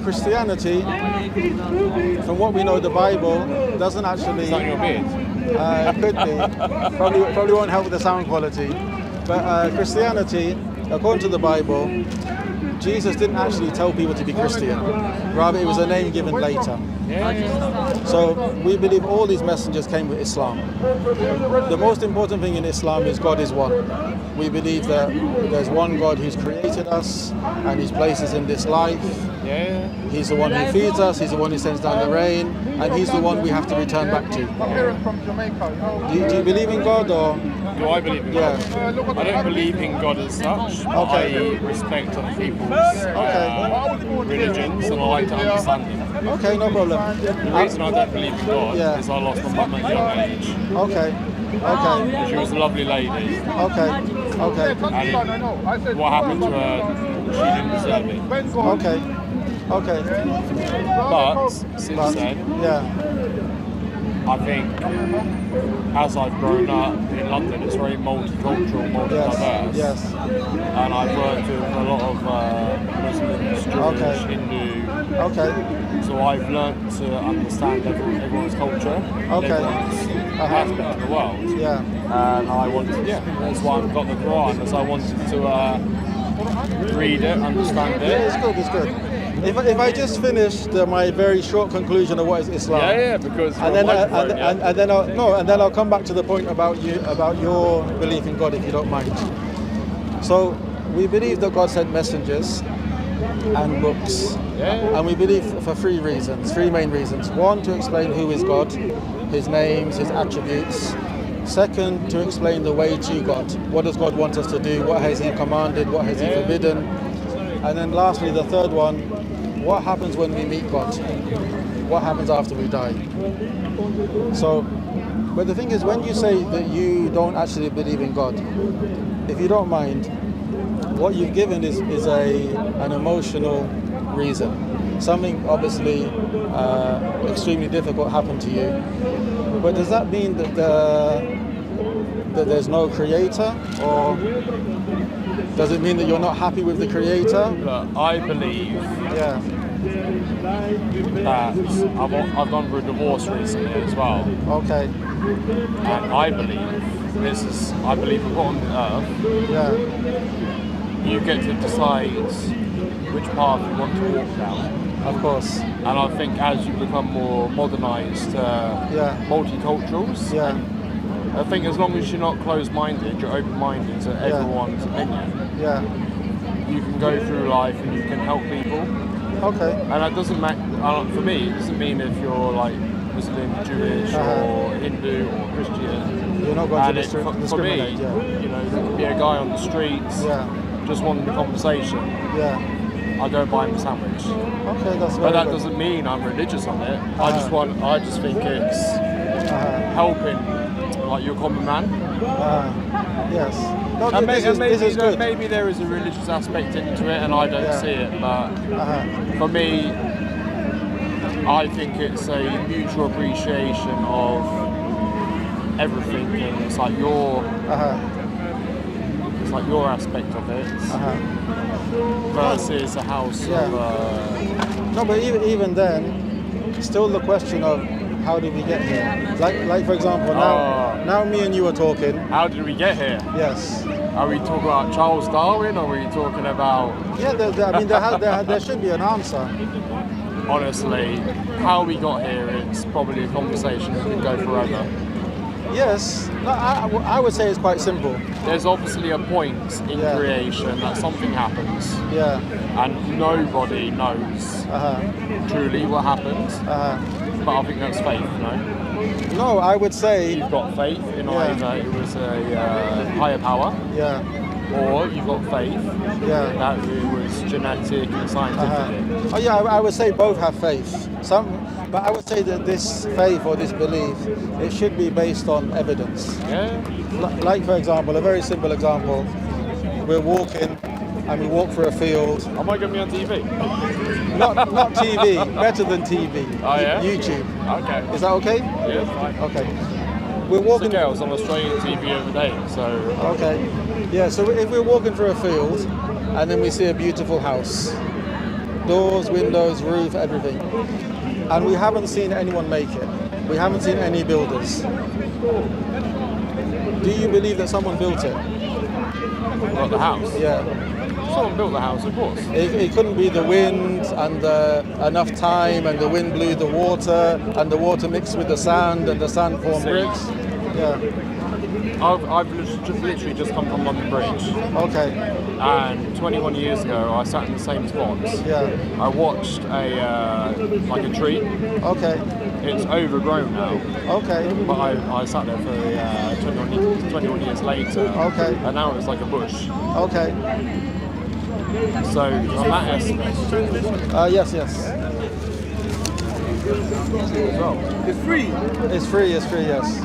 Christianity, from what we know, the Bible doesn't actually. Is that your beard? It could be. Probably won't help with the sound quality. But Christianity, according to the Bible, Jesus didn't actually tell people to be Christian. Rather, it was a name given later. So we believe all these messengers came with Islam. The most important thing in Islam is God is one. We believe that there's one God who's created us and He's placed us in this life. He's the one who feeds us, He's the one who sends down the rain, and He's the one we have to return back to. Do you believe in God, or? Do I believe in God? I don't believe in God as such. I respect other people's religions, and I like to understand them. Okay, no problem. The reason I don't believe in God is I lost my mum at a young age. Okay. She was a lovely lady. Okay. And what happened to her, she didn't deserve it. Okay. But since then, I think as I've grown up in London, it's very multicultural, multi-diverse. Yes. And I've worked with a lot of Muslims, Jewish, Hindu. So I've learned to understand everyone's culture, everyone's aspect of the world. And I wanted, that's why I've got the Quran, as I wanted to read it, understand it. It's good. If I just finished my very short conclusion of what is Islam, because and then I'll come back to the point about your belief in God, if you don't mind. So we believe that God sent messengers and books, and we believe for three main reasons. One, to explain who is God, His names, His attributes. Second, to explain the way to God. What does God want us to do? What has He commanded? What has He forbidden? And then lastly, the third one, what happens when we meet God? What happens after we die? So, but the thing is, when you say that you don't actually believe in God, if you don't mind, what you've given is an emotional reason. Something obviously extremely difficult happened to you. But does that mean that there's no creator, or does it mean that you're not happy with the creator? Look, I believe that I've gone through a divorce recently as well. Okay. And I believe we're put on the earth. You get to decide which path you want to walk down. Of course. And I think as you become more modernised, multiculturals, I think as long as you're not closed-minded, you're open-minded to everyone's opinion. You can go through life and you can help people. Okay. And that doesn't matter, for me, it doesn't mean if you're like Muslim, Jewish, or Hindu, or Christian. You're not going to discriminate. For me, there could be a guy on the streets, just wanting a conversation. I go buy him a sandwich. Okay, that's very But that good. doesn't mean I'm religious on it. I just think it's helping, like, your common man. Yes. No, And this is good. maybe there is a religious aspect into it, and I don't see it. But for me, I think it's a mutual appreciation of everything, and it's like your aspect of it versus a house of. No, but even then, still the question of how did we get here? Like for example, now me and you are talking. How did we get here? Yes. Are we talking about Charles Darwin, or are we talking about? Yeah, there should be an answer. Honestly, how we got here is probably a conversation that can go forever. Yes, no, I would say it's quite simple. There's obviously a point in creation that something happens. And nobody knows truly what happens. But I think that's faith, no? No, I would say... You've got faith in either it was a higher power, or you've got faith that it was genetic and scientific. Oh yeah, I would say both have faith. But I would say that this faith or this belief, it should be based on evidence. Like for example, a very simple example, we're walking and we walk through a field. Am I going to be on TV? Not TV, better than TV. Oh yeah? YouTube. Okay. Is that okay? Yeah, fine. Okay. We're walking... It's okay, I was on Australian TV the other day, so... Okay. Yeah, so if we're walking through a field and then we see a beautiful house, doors, windows, roof, everything. And we haven't seen anyone make it. We haven't seen any builders. Do you believe that someone built it? Built the house? Yeah. Someone built the house, of course. It couldn't be the wind and enough time, and the wind blew the water, and the water mixed with the sand, and the sand formed bricks. Yeah. I've literally just come from London Bridge. Okay. And 21 years ago, I sat in the same spots. Yeah. I watched like a tree. Okay. It's overgrown now. Okay. But I sat there for 21 years later. Okay. And now it's like a bush. Okay. So on that aspect. Yes. Well, It's free. It's free, yes.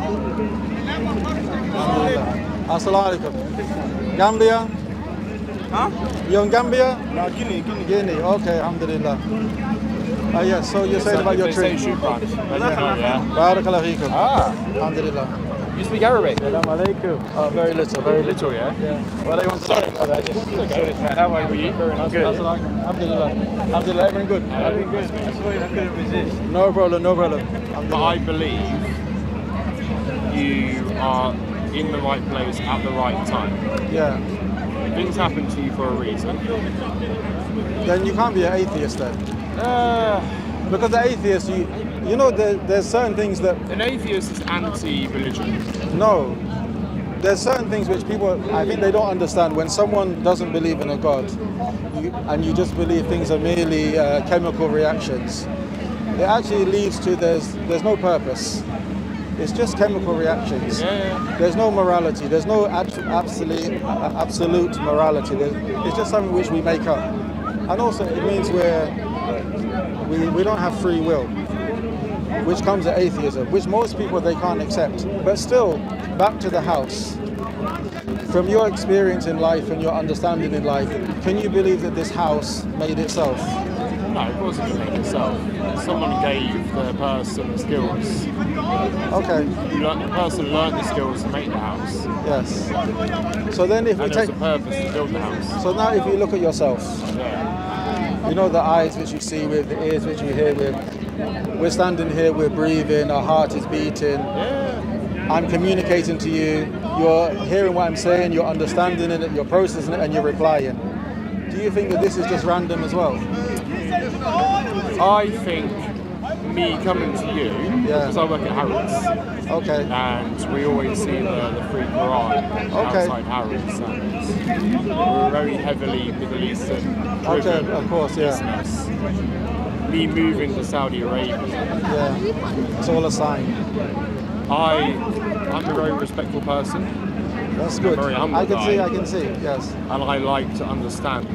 Assalamu alaikum. Gambia? Huh? You're in Gambia? No, Guinea. Guinea, okay, alhamdulillah. Yes, so you're saying about your if they trip. say shukran, then you know, yeah. Barakallahu feekum. Ah, Alhamdulillah. you speak Arabic? Assalamu alaikum. Very little. Little, yeah? Well, they want to Sorry about that. Okay. How are you? Very nice. Good. Alhamdulillah. Alhamdulillah, everything good? Everything good. That's why I couldn't resist. No problem. But I believe you are in the right place at the right time. Yeah. Things happen to you for a reason. Then you can't be an atheist then. Because the atheist, you know, there's certain things that, An atheist is anti-religion. no, there's certain things which people, I think they don't understand. When someone doesn't believe in a God, and you just believe things are merely chemical reactions, it actually leads to there's no purpose. It's just chemical reactions. Yeah. There's no morality. There's no absolute morality. It's just something which we make up. And also it means we don't have free will, which comes at atheism, which most people they can't accept. But still, back to the house. From your experience in life and your understanding in life, can you believe that this house made itself? No, of course it didn't make itself. Someone gave the person skills. Okay. The person learned the skills to make the house. Yes. So then if we And take... there's a purpose to build the house. So now if you look at yourself, Yeah. you know the eyes which you see with, the ears which you hear with, we're standing here, we're breathing, our heart is beating, Yeah. I'm communicating to you, you're hearing what I'm saying, you're understanding it, you're processing it, and you're replying. Do you think that this is just random as well? I think me coming to you, Yeah. because I work at Harrods, Okay. and we always see the free Quran Okay. outside Harrods, and we're very heavily Middle Eastern driven Okay, of course, yeah. business. Me moving to Saudi Arabia, Yeah. It's all a sign. I'm a very respectful person, That's good. very humble I guy. can see, yes. and I like to understand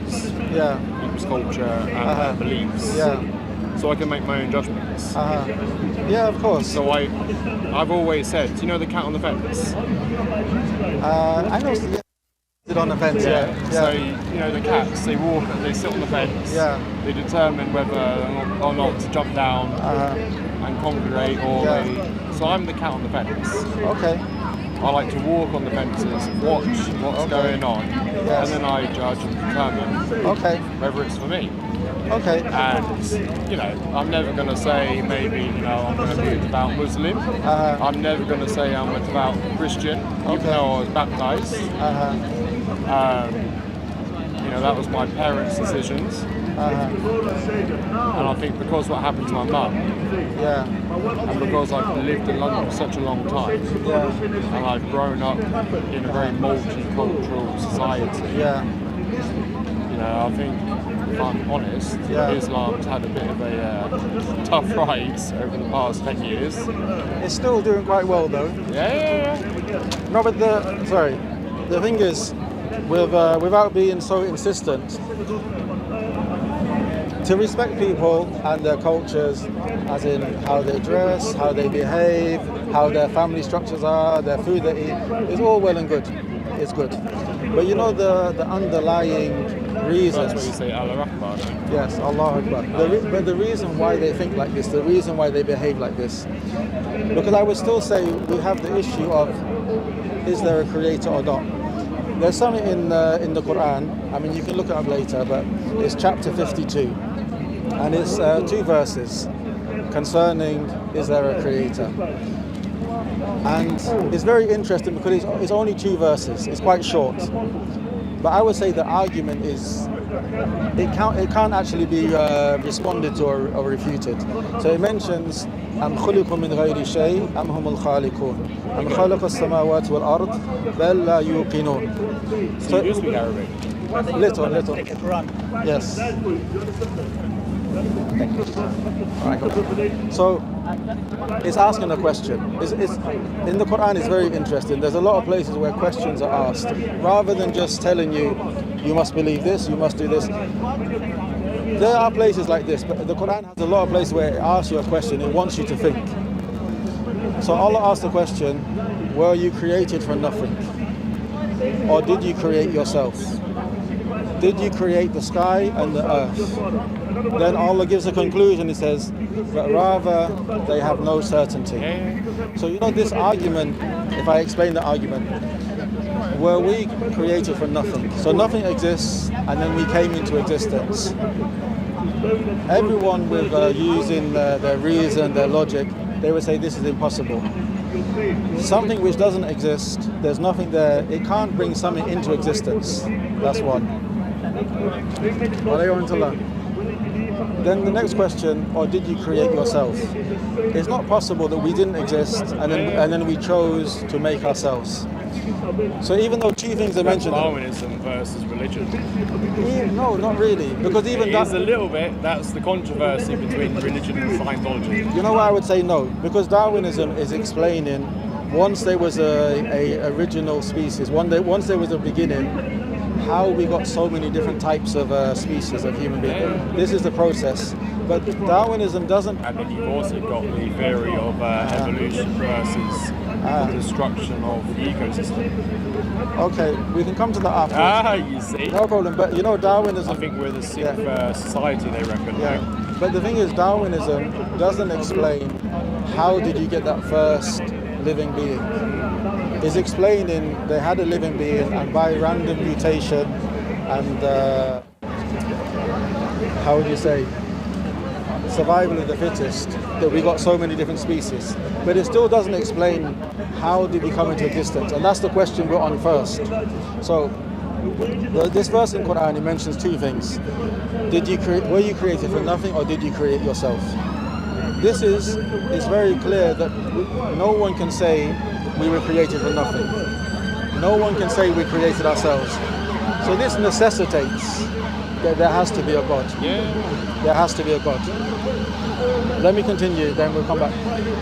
Yeah. people's culture and their beliefs, Yeah. so I can make my own judgments. Yeah, of course. So I've always said, you know the cat on the fence? I know sit on the fence, yeah. So, you know, the cats, they walk, they sit on the fence. Yeah. They determine whether or not to jump down and congregate, or Yeah. so I'm the cat on the fence. Okay. I like to walk on the fences, watch what's going on, Yes. and then I judge and determine Okay. whether it's for me. Okay. And, you know, I'm never going to say maybe, you know, I'm going to be a devout Muslim. I'm never going to say I'm a devout Christian, even though I was baptized. You know, that was my parents' decisions. And I think because what happened to my mum, Yeah. and because I've lived in London for such a long time, Yeah. and I've grown up in a very multicultural society, Yeah. you know, I think, if I'm honest, Yeah. Islam's had a bit of a tough ride over the past 10 years. It's still doing quite well though. Yeah. No, but the thing is, without being so insistent, to respect people and their cultures, as in how they dress, how they behave, how their family structures are, their food they eat, is all well and good. It's good. But you know the underlying reasons. That's what you say, Allah Akbar. Yes, Allah Akbar. But the reason why they think like this, the reason why they behave like this, because I would still say we have the issue of, is there a creator or not? There's something in the Quran, I mean you can look it up later, but it's chapter 52. and it's 2 verses concerning is there a creator. And it's very interesting because it's only 2 verses. It's quite short. But I would say the argument is it can't actually be responded to or refuted. So it mentions أم خلقوا من غير شيء أم هم الخالقون أم خلق السماوات والأرض بل لا يوقنون. So you do speak Arabic? Little. Yes. Right. So it's asking a question. It's in the Quran. It's very interesting. There's a lot of places where questions are asked, rather than just telling you, you must believe this, you must do this. There are places like this, but the Quran has a lot of places where it asks you a question. It wants you to think. So Allah asked the question: were you created from nothing, or did you create yourself? Did you create the sky and the earth? Then Allah gives a conclusion. He says, but rather they have no certainty. So this argument, if I explain the argument, were we created from nothing? So nothing exists and then we came into existence. Everyone with using their reason, their logic, they would say this is impossible. Something which doesn't exist, there's nothing there, it can't bring something into existence. That's one. Are they going to learn? Then the next question, or did you create yourself? It's not possible that we didn't exist and then we chose to make ourselves. So even though 2 things are mentioned, Darwinism versus religion. No, not really, because even that is a little bit. That's the controversy between religion and Scientology. You know why I would say no? Because Darwinism is explaining once there was a original species, once there was a beginning, how we got so many different types of species of human beings. This is the process. But Darwinism doesn't. And then you've also got the theory of evolution versus the destruction of the ecosystem. Okay, we can come to that after. You see. No problem. But Darwinism. I think we're the 6th society, they reckon. Yeah. Right? But the thing is, Darwinism doesn't explain how did you get that first living being. It's explaining they had a living being, and by random mutation and how would you say, survival of the fittest, that we got so many different species. But it still doesn't explain how did we come into existence, and that's the question we're on first. So this verse in Quran, it mentions 2 things. Were you created from nothing, or did you create yourself? It's very clear that no one can say we were created from nothing. No one can say we created ourselves. So this necessitates that there has to be a God. Yeah. There has to be a God. Let me continue, then we'll come back.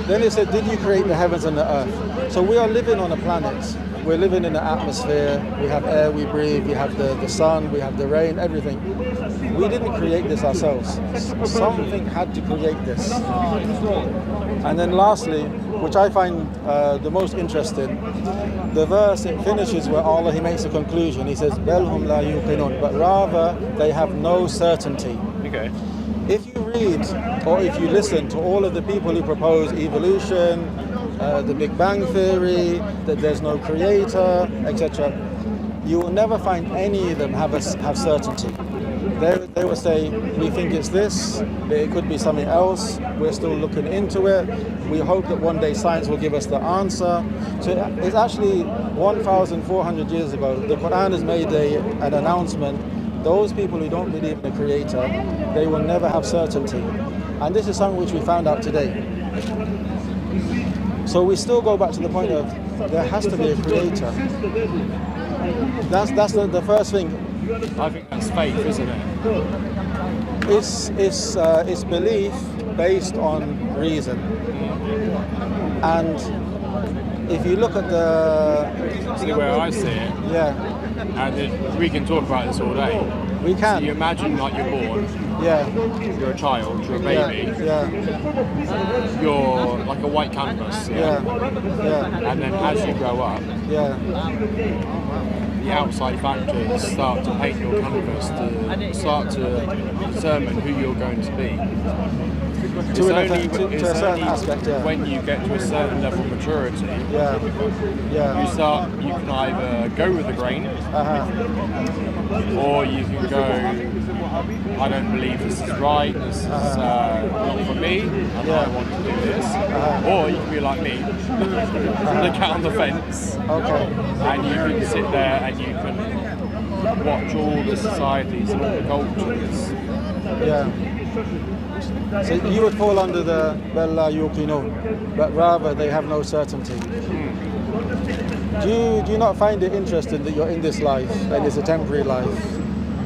Then it said, did you create the heavens and the earth? So we are living on a planet. We're living in an atmosphere. We have air we breathe. We have the sun. We have the rain, everything. We didn't create this ourselves. Something had to create this. And then lastly, which I find the most interesting, the verse, it finishes where Allah, He makes a conclusion. He says, بَلْ هُمْ لَا يُوقِنُونَ, but rather they have no certainty. Okay. If you read or if you listen to all of the people who propose evolution, the Big Bang Theory, that there's no creator, etc., you will never find any of them have certainty. They will say, we think it's this, but it could be something else, we're still looking into it, we hope that one day science will give us the answer. So it's actually 1,400 years ago, the Quran has made an announcement. Those people who don't believe in the creator, they will never have certainty. And this is something which we found out today. So we still go back to the point of, there has to be a creator. That's the first thing. I think that's faith, isn't it? It's belief based on reason. And if you look at See where I see it. Yeah. And we can talk about this all day. We can. So you imagine like you're born. Yeah. You're a child. You're a baby. Yeah. You're like a white canvas. Yeah. Yeah. And then as you grow up, Yeah. the outside factors start to paint your canvas, to start to determine who you're going to be. To a certain aspect, yeah. When you get to a certain level of maturity, Yeah. you can either go with the grain, or you can go, I don't believe this is right, this is not for me, and I want to do this. Or you can be like me, the cat on the fence, and you can sit there and you can watch all the societies and all the cultures. Yeah. So you would fall under the bel la yuqinun, but rather they have no certainty. Do you not find it interesting that you're in this life and it's a temporary life?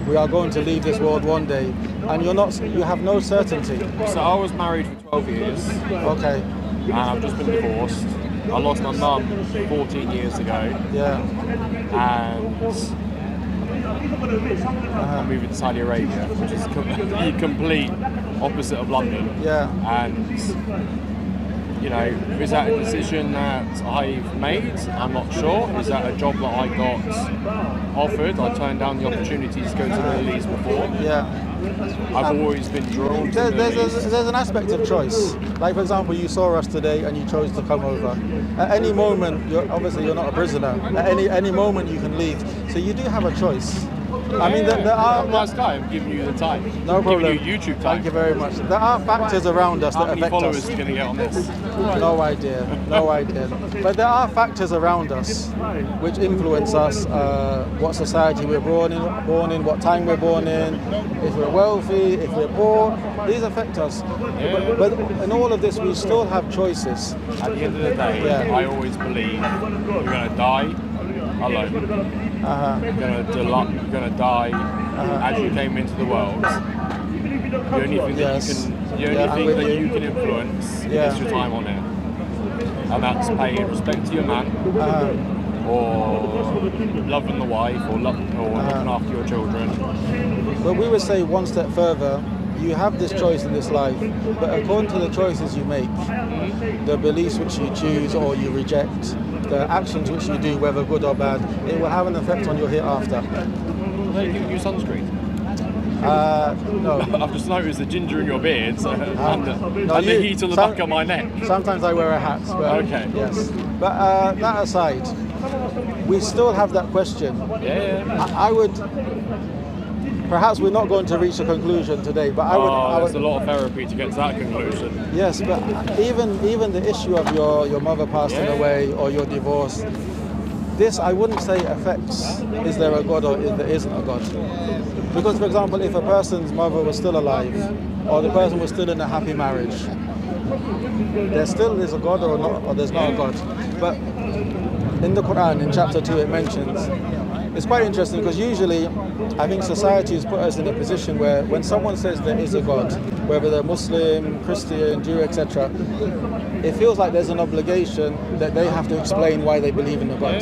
We are going to leave this world one day, and you have no certainty. So I was married for 12 years. Okay. And I've just been divorced. I lost my mum 14 years ago. Yeah. And I'm moving to Saudi Arabia, which is the complete opposite of London. Yeah. And is that a decision that I've made? I'm not sure. Is that a job that I got offered? I turned down the opportunity to go to the Middle East before. Yeah. I've always been drawn to the Middle East. There's an aspect of choice. Like, for example, you saw us today and you chose to come over. At any moment, you're not a prisoner. At any moment you can leave. So you do have a choice. I mean, there are... Last time, I'm giving you the time. No problem. I'm giving you YouTube time. Thank you very much. There are factors around us that affect us. How many followers are you going to get on this? No idea. But there are factors around us which influence us. What society we're born in, what time we're born in, if we're wealthy, if we're poor. These affect us. Yeah. But in all of this, we still have choices. At the end of the day, I always believe you're going to die alone. You're going to die as you came into the world. The only thing that you can influence is your time on it, and that's paying respect to your man, or loving the wife, or looking after your children. But we would say one step further. You have this choice in this life, but according to the choices you make, the beliefs which you choose or you reject, the actions which you do, whether good or bad, it will have an effect on your hereafter. Will they give you sunscreen? No. I've just noticed the ginger in your beard and the heat on the back of my neck. Sometimes I wear a hat. But, okay. Yes. But that aside, we still have that question. Yeah. I would... Perhaps we're not going to reach a conclusion today, but I would... There's a lot of therapy to get to that conclusion. Yes, but even the issue of your mother passing away or your divorce, this I wouldn't say affects is there a God or is there isn't a God. Because, for example, if a person's mother was still alive or the person was still in a happy marriage, there still is a God or there's not a God. But in the Quran, in chapter 2, it mentions... It's quite interesting because usually I think society has put us in a position where when someone says there is a God, whether they're Muslim, Christian, Jew, etc., it feels like there's an obligation that they have to explain why they believe in a God.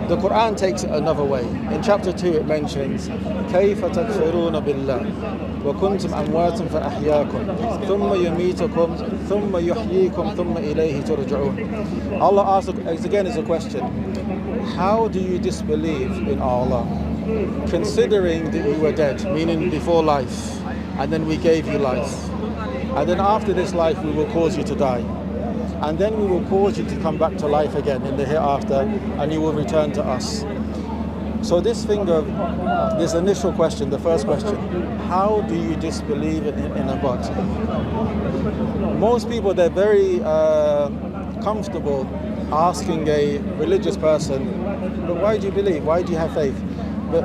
The Quran takes it another way. In chapter 2 it mentions كَيْفَ تَكْفُرُونَ بِاللَّهِ وَكُنْتُمْ أَمْوَاتًا فَأَحْيَاكُمْ ثُمَّ يُمِيتُكُمْ ثُمَّ يُحْيِيكُمْ ثُمَّ إِلَيْهِ تُرْجَعُونَ. Allah asks, again is a question, how do you disbelieve in Allah, considering that you were dead, meaning before life, and then we gave you life, and then after this life we will cause you to die, and then we will cause you to come back to life again in the hereafter, and you will return to us. So this initial question, the first question, how do you disbelieve in a God? Most people, they're very comfortable asking a religious person, but why do you believe? Why do you have faith? But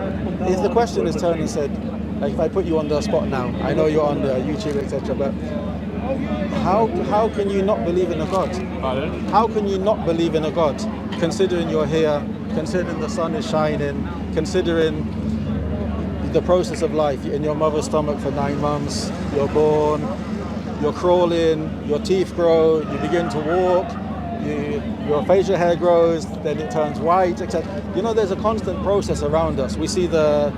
if the question is turned and said, like if I put you on the spot now, I know you're on the YouTube, etc., but how can you not believe in a God? Pardon? How can you not believe in a God, considering you're here, considering the sun is shining, considering the process of life, in your mother's stomach for 9 months, you're born, you're crawling, your teeth grow, you begin to walk, your facial hair grows, then it turns white, etc. There's a constant process around us. We see the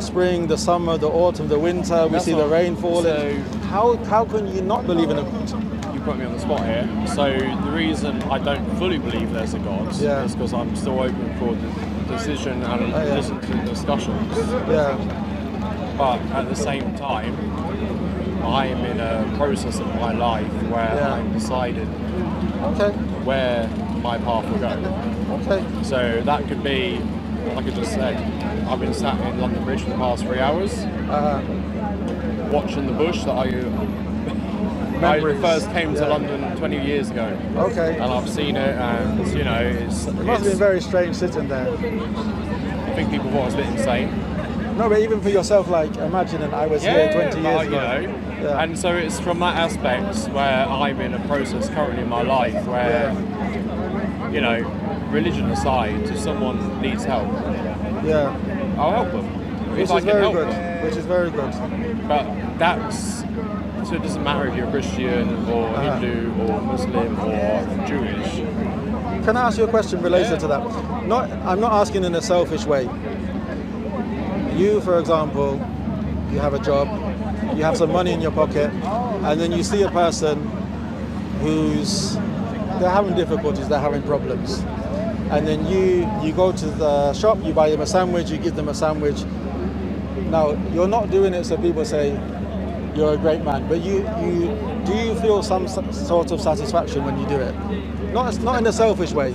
spring, the summer, the autumn, the winter, we see the rain falling. How can you not believe in a God? You put me on the spot here. So the reason I don't fully believe there's a God is because I'm still open for decision and Oh, yeah. listen to the discussions. Yeah. But at the same time, I am in a process of my life where Yeah. I'm deciding Okay. where my path will go. Okay. So that could be, like I just said, I've been sat in London Bridge for the past 3 hours, watching the bush that I Memories. first came to Yeah. London 20 years ago. Okay. And I've seen it, and you know, It must have been very strange sitting there. I think people thought I was a bit insane. No, but even for yourself, like imagining I was here 20 years ago. You know. Yeah. And so it's from that aspect where I'm in a process currently in my life where, you know, religion aside, if someone needs help, Yeah. I'll help them. Which If I is can very help good. them. Which is very good. But that's, so it doesn't matter if you're Christian or Hindu or Muslim or Jewish. Can I ask you a question related Yeah. to that? I'm not asking in a selfish way. You, for example, you have a job, you have some money in your pocket, and then you see a person they're having difficulties, they're having problems. And then you go to the shop, you buy them a sandwich, you give them a sandwich. Now, you're not doing it so people say you're a great man, but do you feel some sort of satisfaction when you do it? Not in a selfish way.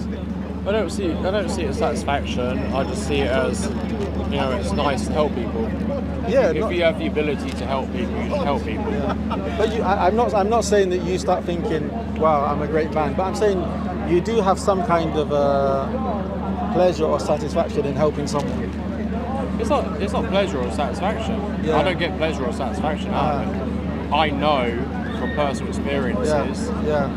I don't see it as satisfaction. I just see it as, you know, it's nice to help people. Yeah. If you have the ability to help people, you should help people. But I'm not saying that you start thinking, wow, I'm a great man. But I'm saying you do have some kind of pleasure or satisfaction in helping someone. It's not pleasure or satisfaction. Yeah. I don't get pleasure or satisfaction out of it. I know from personal experiences. Yeah.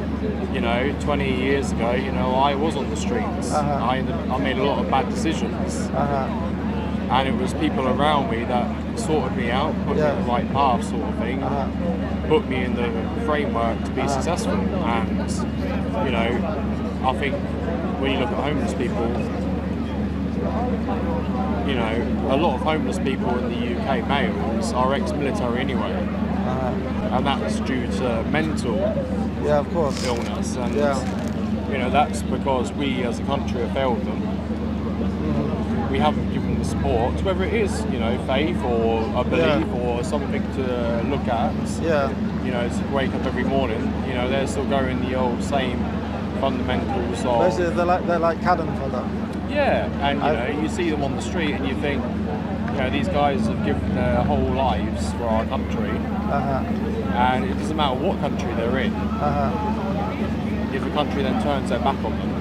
You know, 20 years ago, you know, I was on the streets. I made a lot of bad decisions. And it was people around me that sorted me out, put me on the right path sort of thing, put me in the framework to be successful. And, you know, I think when you look at homeless people, you know, a lot of homeless people in the UK, males, are ex-military anyway. And that's due to mental Of course. illness. And, you know, that's because we as a country have failed them. We haven't given them the support, whether it is, you know, faith or a belief or something to look at. Yeah. You know, to wake up every morning, you know, they're still going the old same fundamentals of... Basically, they're like Cadden for that. Yeah, and you know, you see them on the street and you think, you know, these guys have given their whole lives for our country, and it doesn't matter what country they're in. If the country then turns their back on them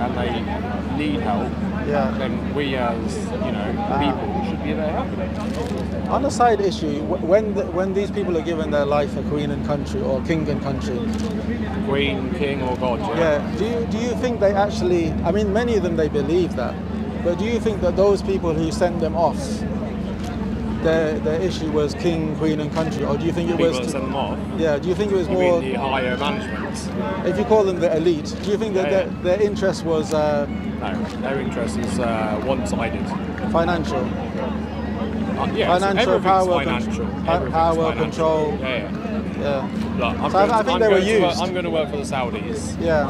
and they need help, then we as, you know, people should be there helping them. On a side issue, when these people are given their life for Queen and country or King and country, Queen, King or God, do you think they actually, I mean, many of them, they believe that, but do you think that those people who sent them off, their issue was King, Queen and country, or do you think it people was... that send them off? Yeah, do you think it was You more... mean the higher management? If you call them the elite, do you think that their interest was... No, their interest is one-sided. Financial? Yeah, Financial, power, financial. Power, Financial. control. Yeah. Look, I think they were used. I'm going to work for the Saudis. Yeah.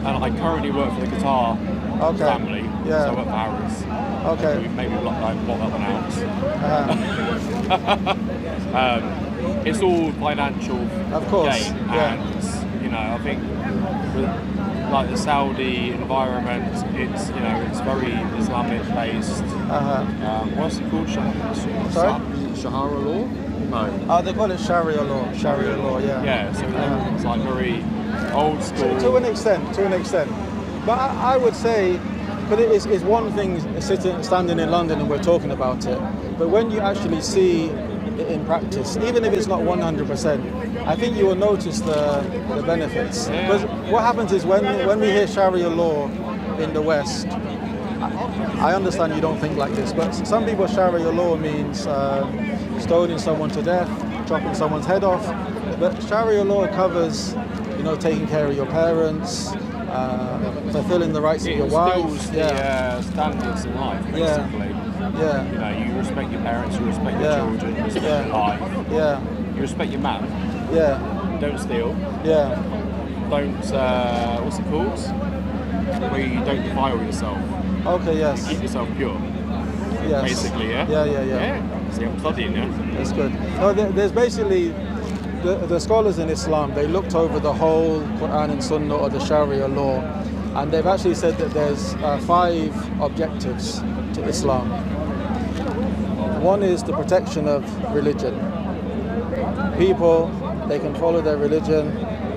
And I currently work for the Qatar family. Yeah. So I work for Harris. Okay. Maybe block that one out. It's all financial Of course. gain. Yeah. And, you know, I think with like the Saudi environment, it's, you know, it's very Islamic based. What's it called? Shahara law? No. Oh, they call it Sharia law. Sharia law, yeah. Yeah, so it's like very old school. To an extent. But I would say, because it's one thing standing in London and we're talking about it, but when you actually see it in practice, even if it's not 100%, I think you will notice the benefits. Because what happens is when we hear Sharia law in the West, I understand you don't think like this, but some people Sharia law means stoning someone to death, chopping someone's head off. But Sharia law covers, you know, taking care of your parents, fulfilling the rights of your wife. The standards in life, basically. Yeah. You know, you respect your parents, you respect your children, you respect your life. Yeah. You respect your man. Yeah. Don't steal. Yeah. Don't, what's it called? Where you don't defile yourself. Okay, yes. Keep yourself pure. Yes. Basically, yeah? Yeah. See, I'm studying, yeah? That's good. No, there's basically the scholars in Islam. They looked over the whole Quran and Sunnah or the Sharia law, and they've actually said that there's 5 objectives to Islam. One is the protection of religion. People, they can follow their religion,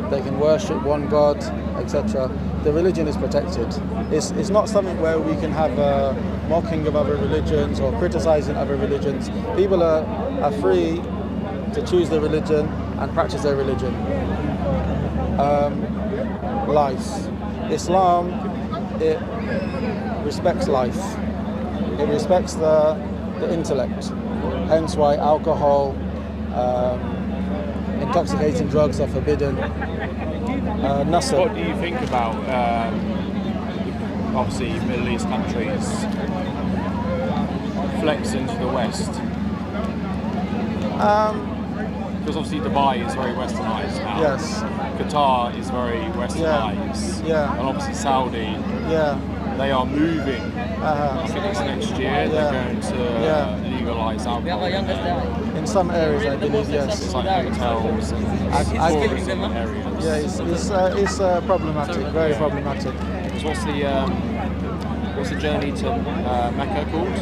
they can worship one God, etc. The religion is protected. It's not something where we can have mocking of other religions or criticizing other religions. People are free to choose their religion and practice their religion. Life. Islam, it respects life. It respects the intellect. Hence why alcohol, intoxicating drugs are forbidden. Nasr. What do you think about, obviously, Middle East countries flexing to the West? Because obviously Dubai is very westernized now. Yes. Qatar is very westernized. Yeah. And obviously Saudi, Yeah. they are moving. I think it's next year they're going to legalize alcohol. In some areas, I believe, yes. It's like hotels and tourism areas. Yeah, it's problematic, very problematic. So what's the journey to Mecca called?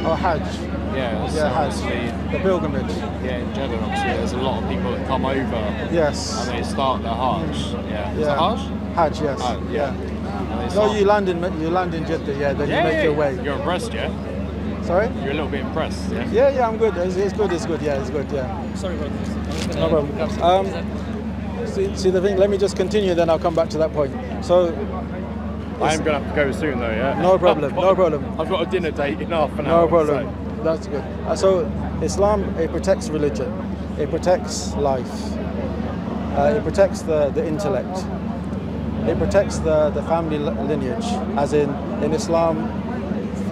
Oh, Hajj. Yeah, so Hajj. obviously, The pilgrimage. yeah, in Jeddah, obviously, there's a lot of people that come over Yes. and they start their Hajj. Yeah. Is it Yeah. Hajj? Hajj, yes. Oh, yeah. And they No, start- you land in Jeddah, yeah, then you make your way. You're impressed, yeah? Sorry? You're a little bit impressed, yeah? Yeah, I'm good. It's good, yeah, it's good, yeah. Sorry, bro. No problem. See the thing, let me just continue, then I'll come back to that point. So, I am going to have to go soon, though, yeah? no problem, no problem. I've got a dinner date in half an hour. No problem. so- That's good. So Islam, it protects religion, it protects life, it protects the intellect, it protects the family lineage. As in Islam,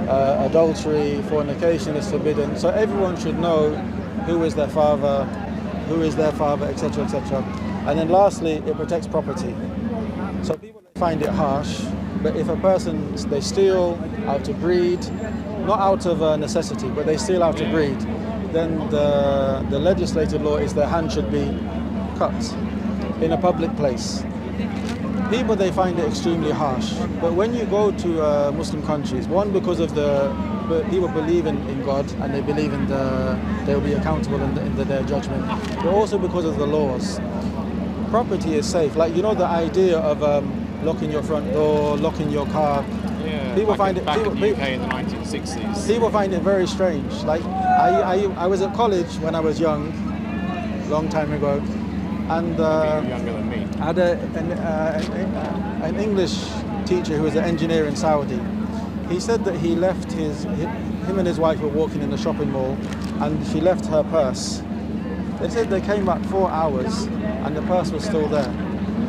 adultery, fornication is forbidden. So everyone should know who is their father, etc., etc. And then lastly, it protects property. So people find it harsh, but if a person, they steal out of greed, not out of necessity, but they steal out of greed, then the legislated law is their hand should be cut in a public place. People, they find it extremely harsh, but when you go to Muslim countries, one, because of people believe in God and they believe they'll be accountable in their judgment, but also because of the laws. Property is safe. Like, you know, the idea of locking your front door, locking your car. Yeah, People back find in, it. back People, in the UK in the 1960s. people find it very strange. Like, I was at college when I was young, long time ago, and You're younger than me. I had an English teacher who was an engineer in Saudi. He said that he left him and his wife were walking in the shopping mall, and she left her purse. They said they came back 4 hours, and the purse was still there.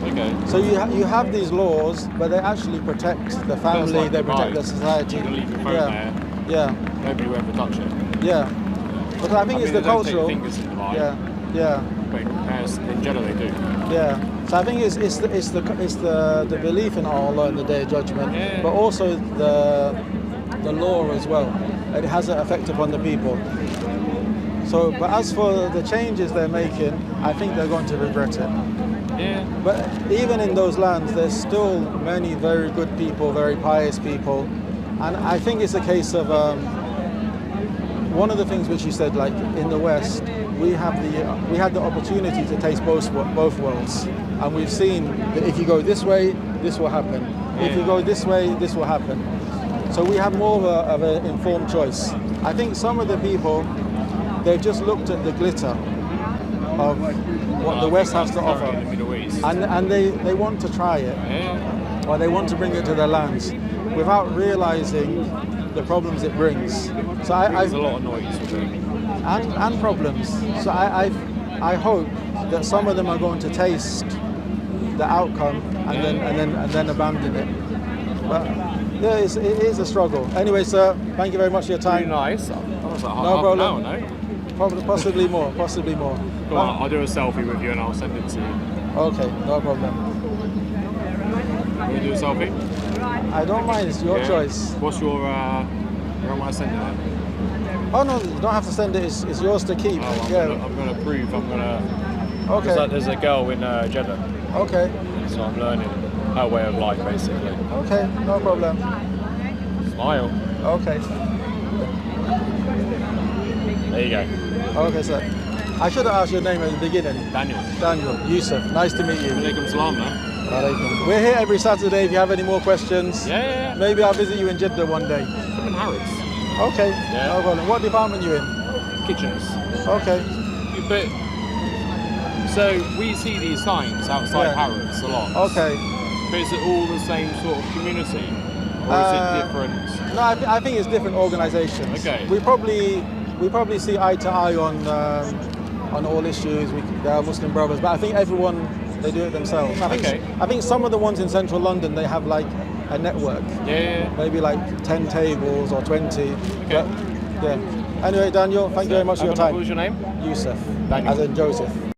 Okay. So you have these laws, but they actually protect the family, like they Dubai. protect the society. You can leave your phone there. Yeah, Nobody will ever touch it. yeah. But I think it's the they don't cultural. take fingers in Dubai, Yeah. but in comparison, in Jeddah they do. Yeah, so I think it's the belief in Allah and the Day of Judgment, Yeah. but also the law as well. It has an effect upon the people. So, but as for the changes they're making, I think they're going to regret it. Yeah. But even in those lands, there's still many very good people, very pious people, and I think it's a case of one of the things which you said, like in the West, we had the opportunity to taste both worlds, and we've seen that if you go this way, this will happen. If you go this way, this will happen. So we have more of an informed choice. I think some of the people, they've just looked at the glitter of what the West has to offer, In the Middle East. and they want to try it, Yeah. or they want to bring it to their lands without realizing the problems it brings. So There's a lot of noise with it. and problems. So I hope that some of them are going to taste the outcome and then abandon it. But yeah, it is a struggle. Anyway, sir, thank you very much for your Pretty time. nice. That was like No half problem. an hour, no? Possibly more. Possibly more. Go on, I'll do a selfie with you and I'll send it to you. Okay, no problem. Will you do a selfie? I don't mind. It's your choice. What's your? Where am I sending it? Oh no, you don't have to send it. It's yours to keep. Oh, I'm gonna prove. I'm gonna. Okay. There's a girl in Jeddah, Okay. so I'm learning her way of life basically. Okay. No problem. Smile. Okay. There you go. Okay, sir. I should have asked your name at the beginning. Daniel. Daniel. Yusuf. Nice to meet you. Alaikum salam, man. Alaikum. We're here every Saturday. If you have any more questions, Yeah. maybe I'll visit you in Jeddah one day. I'm in Harrods. Okay. Yeah. No problem. What department are you in? Kitchens. Okay. But so we see these signs outside Yeah. Harrods a lot. Okay. But is it all the same sort of community, or is it different? No, I think it's different organisations. Okay. We probably see eye to eye on all issues. They are Muslim brothers, but I think everyone they do it themselves. I think some of the ones in central London they have like a network. Yeah. Maybe like 10 tables or 20. Okay. But, yeah. Anyway, Daniel, thank you very much for your time. What was your name? Yusuf, Daniel. as in Joseph.